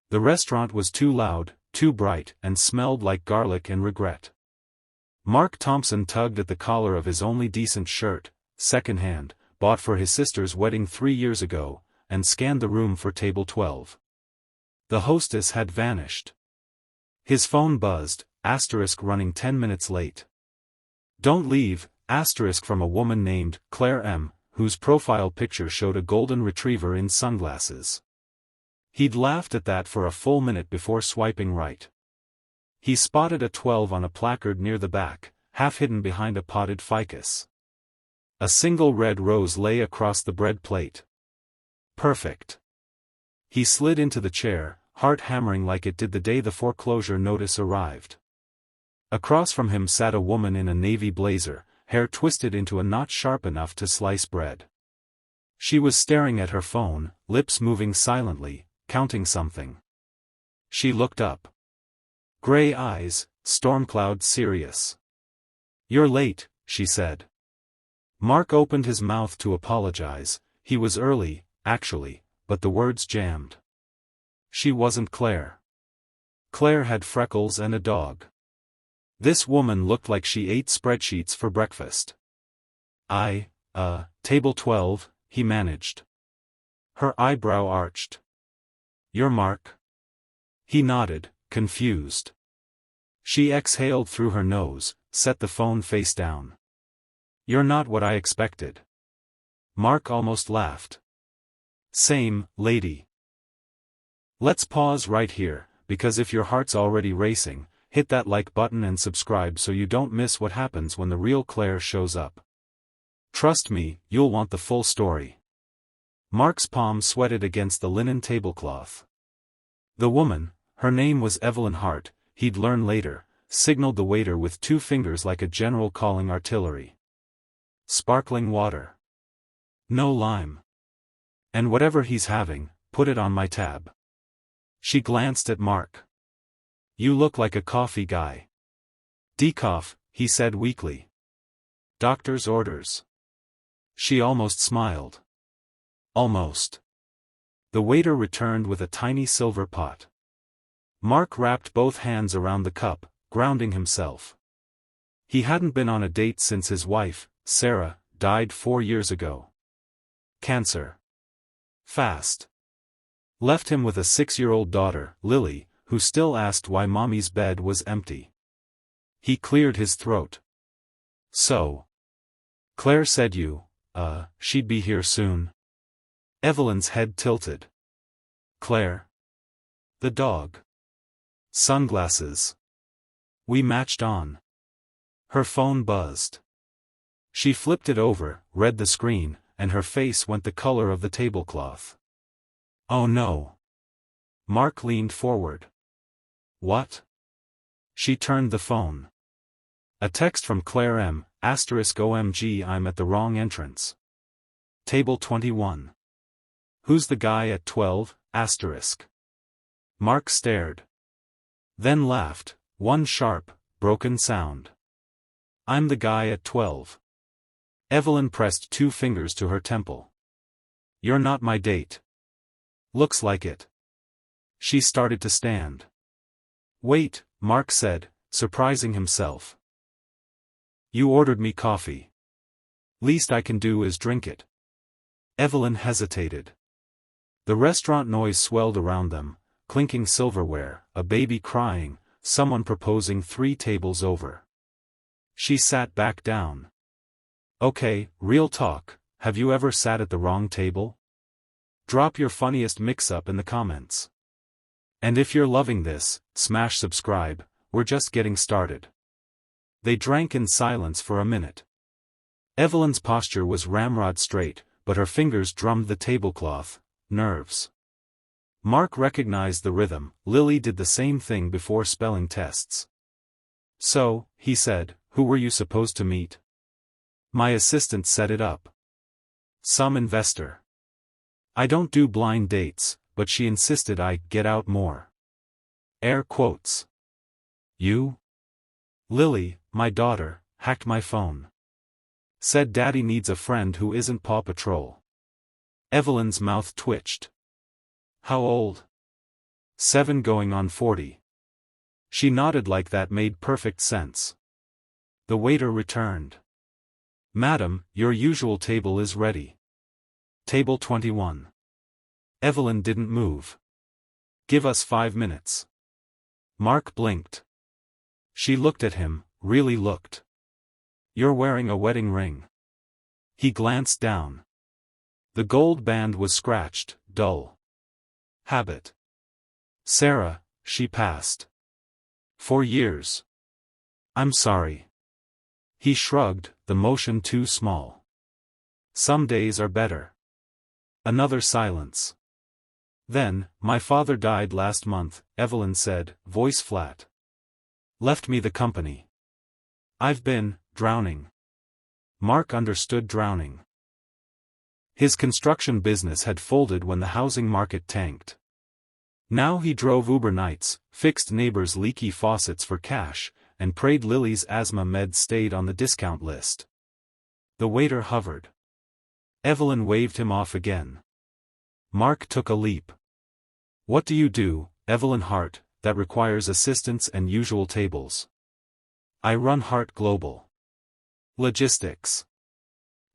The restaurant was too loud, too bright, and smelled like garlic and regret. Mark Thompson tugged at the collar of his only decent shirt, second-hand, bought for his sister's wedding 3 years ago, and scanned the room for table 12. The hostess had vanished. His phone buzzed, running 10 minutes late. Don't leave, from a woman named Claire M., whose profile picture showed a golden retriever in sunglasses. He'd laughed at that for a full minute before swiping right. He spotted a 12 on a placard near the back, half hidden behind a potted ficus. A single red rose lay across the bread plate. Perfect. He slid into the chair, heart hammering like it did the day the foreclosure notice arrived. Across from him sat a woman in a navy blazer, hair twisted into a knot sharp enough to slice bread. She was staring at her phone, lips moving silently, counting something. She looked up. Gray eyes, storm cloud serious. "You're late," she said. Mark opened his mouth to apologize. He was early, actually, but the words jammed. She wasn't Claire. Claire had freckles and a dog. This woman looked like she ate spreadsheets for breakfast. Table 12, he managed. Her eyebrow arched. "You're Mark?" He nodded, confused. She exhaled through her nose, set the phone face down. "You're not what I expected." Mark almost laughed. "Same, lady. Let's pause right here, because if your heart's already racing, hit that like button and subscribe so you don't miss what happens when the real Claire shows up. Trust me, you'll want the full story." Mark's palm sweated against the linen tablecloth. The woman, her name was Evelyn Hart, he'd learn later, signaled the waiter with 2 fingers like a general calling artillery. "Sparkling water. No lime. And whatever he's having, put it on my tab." She glanced at Mark. "You look like a coffee guy." "Decaf," he said weakly. "Doctor's orders." She almost smiled. Almost. The waiter returned with a tiny silver pot. Mark wrapped both hands around the cup, grounding himself. He hadn't been on a date since his wife, Sarah, died 4 years ago. Cancer. Fast. Left him with a 6-year-old daughter, Lily, who still asked why mommy's bed was empty. He cleared his throat. "So. Claire said she'd be here soon." Evelyn's head tilted. "Claire? The dog. Sunglasses." We matched on. Her phone buzzed. She flipped it over, read the screen, and her face went the color of the tablecloth. "Oh no." Mark leaned forward. "What?" She turned the phone. A text from Claire M. *OMG, I'm at the wrong entrance. Table 21. "Who's the guy at 12? Mark stared. Then laughed, one sharp, broken sound. "I'm the guy at 12. Evelyn pressed 2 fingers to her temple. "You're not my date." "Looks like it." She started to stand. "Wait," Mark said, surprising himself. "You ordered me coffee. Least I can do is drink it." Evelyn hesitated. The restaurant noise swelled around them, clinking silverware, a baby crying, someone proposing 3 tables over. She sat back down. "Okay, real talk, have you ever sat at the wrong table? Drop your funniest mix-up in the comments. And if you're loving this, smash subscribe, we're just getting started." They drank in silence for a minute. Evelyn's posture was ramrod straight, but her fingers drummed the tablecloth. Nerves. Mark recognized the rhythm. Lily did the same thing before spelling tests. "So," he said, "who were you supposed to meet?" "My assistant set it up. Some investor. I don't do blind dates, but she insisted I get out more." Air quotes. "You?" "Lily, my daughter, hacked my phone. Said Daddy needs a friend who isn't Paw Patrol." Evelyn's mouth twitched. "How old?" 7 going on 40. She nodded like that made perfect sense. The waiter returned. Madam, your usual table is ready. Table 21. Evelyn didn't move. Give us 5 minutes. Mark blinked. She looked at him, really looked. You're wearing a wedding ring. He glanced down. The gold band was scratched, dull. Habit. Sarah, she passed. For years. I'm sorry. He shrugged, the motion too small. Some days are better. Another silence. Then, my father died last month, Evelyn said, voice flat. Left me the company. I've been drowning. Mark understood drowning. His construction business had folded when the housing market tanked. Now he drove Uber nights, fixed neighbors' leaky faucets for cash, and prayed Lily's asthma meds stayed on the discount list. The waiter hovered. Evelyn waved him off again. Mark took a leap. What do you do, Evelyn Hart, that requires assistants and usual tables? I run Hart Global. Logistics.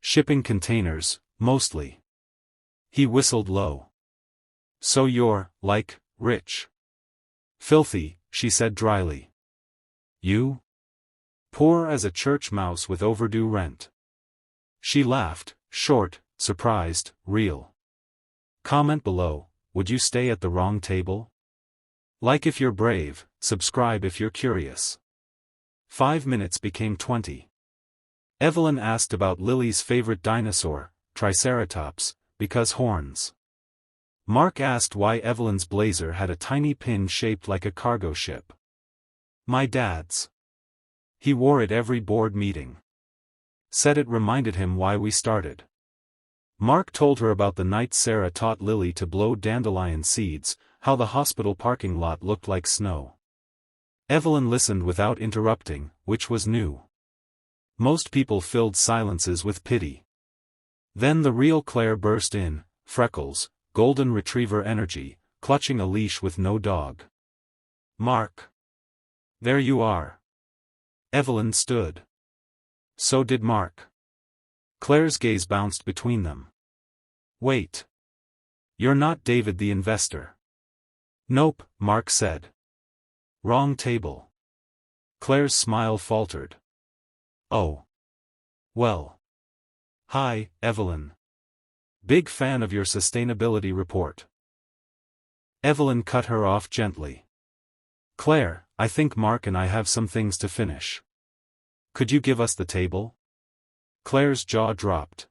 Shipping containers, mostly. He whistled low. So you're, like, rich. Filthy, she said dryly. You? Poor as a church mouse with overdue rent. She laughed, short, surprised, real. Comment below, would you stay at the wrong table? Like if you're brave, subscribe if you're curious. 5 minutes became 20. Evelyn asked about Lily's favorite dinosaur, Triceratops, because horns. Mark asked why Evelyn's blazer had a tiny pin shaped like a cargo ship. My dad's. He wore it every board meeting. Said it reminded him why we started. Mark told her about the night Sarah taught Lily to blow dandelion seeds, how the hospital parking lot looked like snow. Evelyn listened without interrupting, which was new. Most people filled silences with pity. Then the real Claire burst in, freckles, golden retriever energy, clutching a leash with no dog. Mark. There you are. Evelyn stood. So did Mark. Claire's gaze bounced between them. Wait. You're not David the investor. Nope, Mark said. Wrong table. Claire's smile faltered. Oh. Well. Hi, Evelyn. Big fan of your sustainability report. Evelyn cut her off gently. Claire, I think Mark and I have some things to finish. Could you give us the table? Claire's jaw dropped.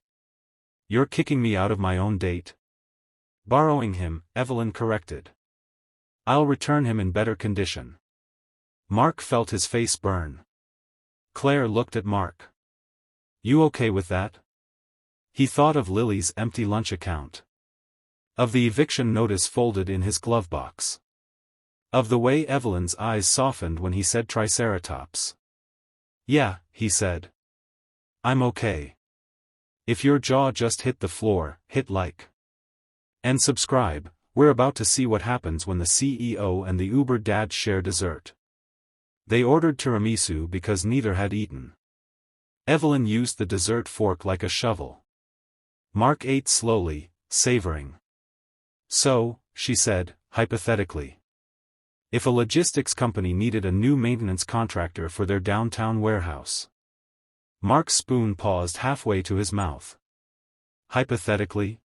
You're kicking me out of my own date? Borrowing him, Evelyn corrected. I'll return him in better condition. Mark felt his face burn. Claire looked at Mark. You okay with that? He thought of Lily's empty lunch account. Of the eviction notice folded in his glove box. Of the way Evelyn's eyes softened when he said Triceratops. Yeah, he said. I'm okay. If your jaw just hit the floor, hit like. And subscribe, we're about to see what happens when the CEO and the Uber dad share dessert. They ordered tiramisu because neither had eaten. Evelyn used the dessert fork like a shovel. Mark ate slowly, savoring. So, she said, hypothetically. If a logistics company needed a new maintenance contractor for their downtown warehouse. Mark's spoon paused halfway to his mouth. Hypothetically?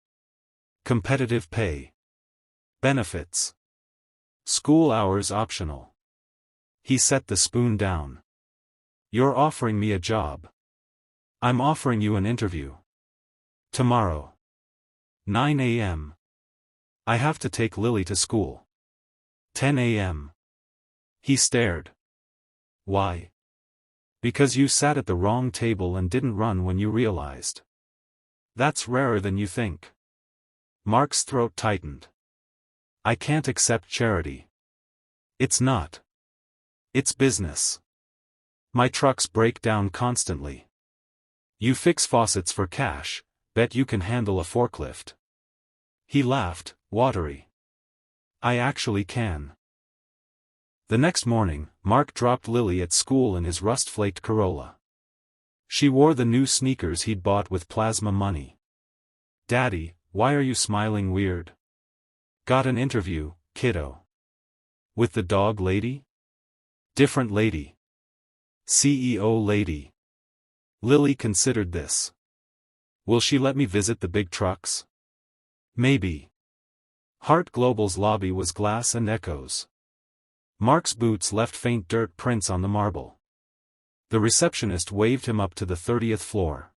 Competitive pay. Benefits. School hours optional. He set the spoon down. You're offering me a job. I'm offering you an interview. Tomorrow. 9 a.m. I have to take Lily to school. 10 a.m. He stared. Why? Because you sat at the wrong table and didn't run when you realized. That's rarer than you think. Mark's throat tightened. I can't accept charity. It's not. It's business. My trucks break down constantly. You fix faucets for cash, bet you can handle a forklift. He laughed, watery. I actually can. The next morning, Mark dropped Lily at school in his rust-flaked Corolla. She wore the new sneakers he'd bought with plasma money. "Daddy, why are you smiling weird?" "Got an interview, kiddo." "With the dog lady?" "Different lady. CEO lady." Lily considered this. "Will she let me visit the big trucks?" "Maybe." Hart Global's lobby was glass and echoes. Mark's boots left faint dirt prints on the marble. The receptionist waved him up to the 30th floor.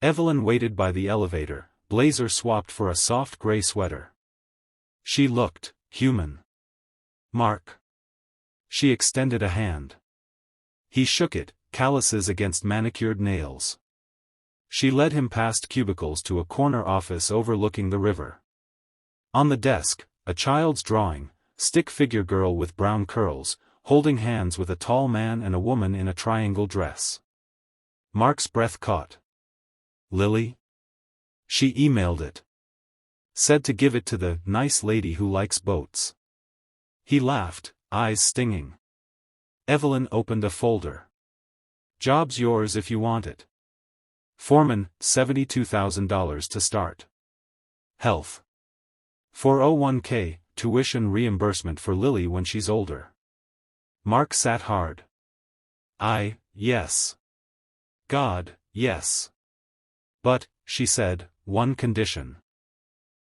Evelyn waited by the elevator, blazer swapped for a soft gray sweater. She looked human. "Mark." She extended a hand. He shook it, calluses against manicured nails. She led him past cubicles to a corner office overlooking the river. On the desk, a child's drawing, stick figure girl with brown curls, holding hands with a tall man and a woman in a triangle dress. Mark's breath caught. "Lily?" She emailed it. Said to give it to the nice lady who likes boats. He laughed, eyes stinging. Evelyn opened a folder. "Job's yours if you want it. Foreman, $72,000 to start. Health. 401k, tuition reimbursement for Lily when she's older." Mark sat hard. Yes. God, yes. "But," she said, "one condition."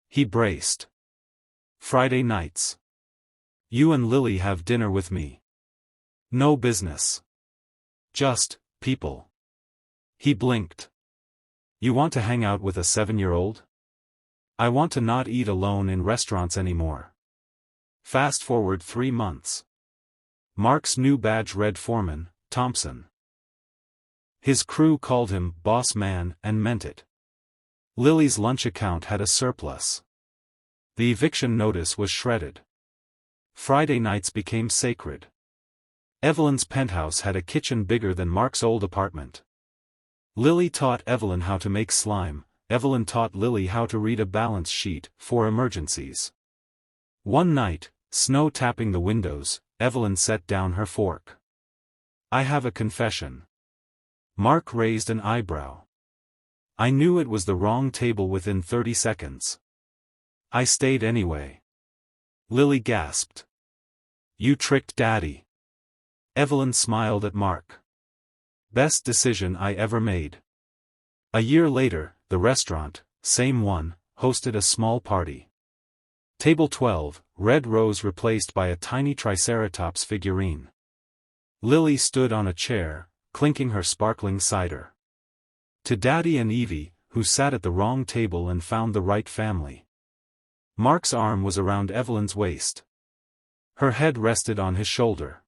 He braced. "Friday nights. You and Lily have dinner with me. No business. Just people." He blinked. "You want to hang out with a 7-year-old? I want to not eat alone in restaurants anymore." Fast forward 3 months. Mark's new badge read Foreman, Thompson. His crew called him Boss Man and meant it. Lily's lunch account had a surplus. The eviction notice was shredded. Friday nights became sacred. Evelyn's penthouse had a kitchen bigger than Mark's old apartment. Lily taught Evelyn how to make slime. Evelyn taught Lily how to read a balance sheet for emergencies. One night, snow tapping the windows, Evelyn set down her fork. "I have a confession." Mark raised an eyebrow. "I knew it was the wrong table within 30 seconds. I stayed anyway." Lily gasped. "You tricked Daddy." Evelyn smiled at Mark. "Best decision I ever made." A year later, the restaurant, same one, hosted a small party. Table 12, red rose replaced by a tiny triceratops figurine. Lily stood on a chair, clinking her sparkling cider. To Daddy and Evie, who sat at the wrong table and found the right family. Mark's arm was around Evelyn's waist. Her head rested on his shoulder.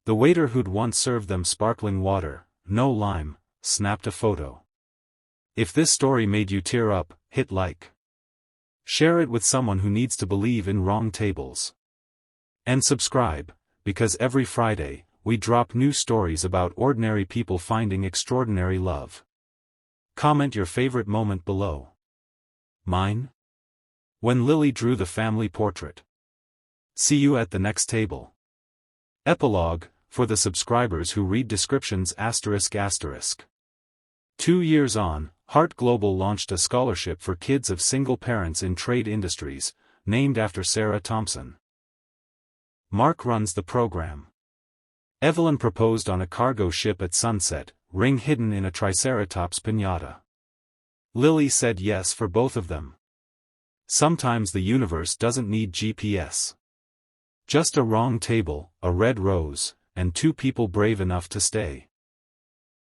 The waiter who'd once served them sparkling water, no lime, snapped a photo. If this story made you tear up, hit like. Share it with someone who needs to believe in wrong tables. And subscribe, because every Friday, we drop new stories about ordinary people finding extraordinary love. Comment your favorite moment below. Mine? When Lily drew the family portrait. See you at the next table. Epilogue, for the subscribers who read descriptions ***. 2 years on, Hart Global launched a scholarship for kids of single parents in trade industries, named after Sarah Thompson. Mark runs the program. Evelyn proposed on a cargo ship at sunset, ring hidden in a triceratops piñata. Lily said yes for both of them. Sometimes the universe doesn't need GPS. Just a wrong table, a red rose, and 2 people brave enough to stay.